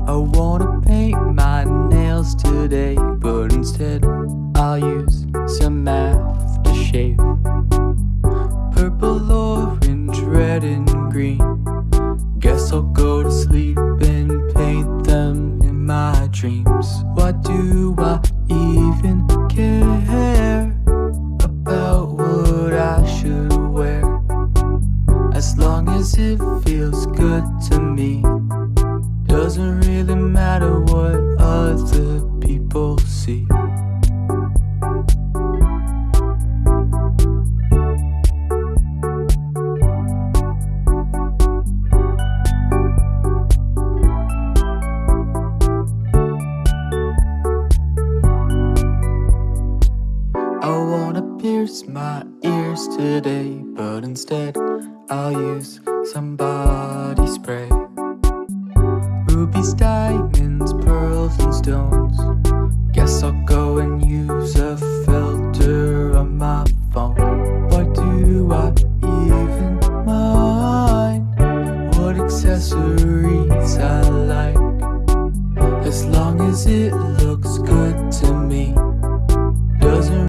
I wanna paint my nails today, but instead I'll use some aftershave. Purple, orange, red and green. Guess I'll go to sleep and paint them in my dreams. Why do I even care about what I should wear? As long as it feels good to me, doesn't really matter what other people see. I wanna pierce my ears today, but instead I'll use some body spray. Rubies, diamonds, pearls and stones. Guess I'll go and use a filter on my phone. Why do I even mind what accessories I like? As long as it